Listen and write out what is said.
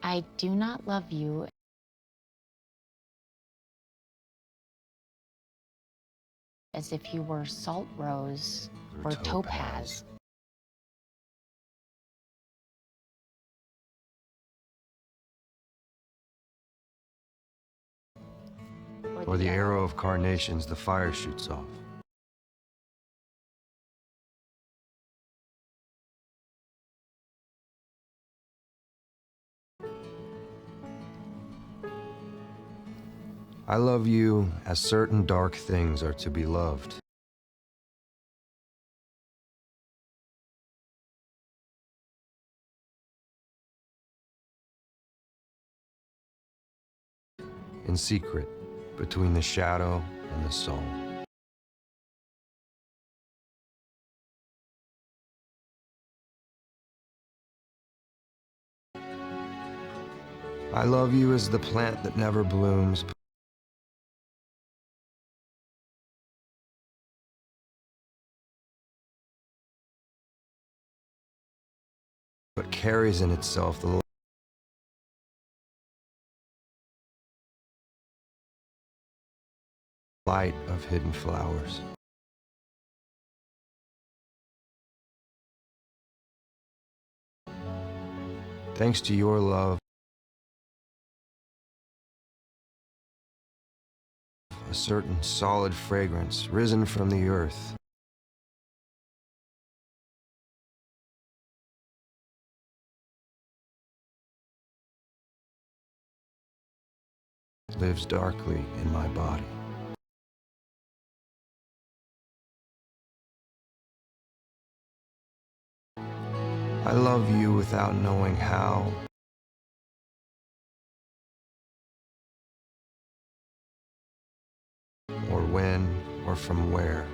I do not love you as if you were salt rose or topaz. Or the arrow of carnations the fire shoots off. I love you as certain dark things are to be loved. In secret, between the shadow and the soul. I love you as the plant that never blooms, but carries in itself the light of hidden flowers. Thanks to your love, a certain solid fragrance risen from the earth lives darkly in my body. I love you without knowing how or when or from where.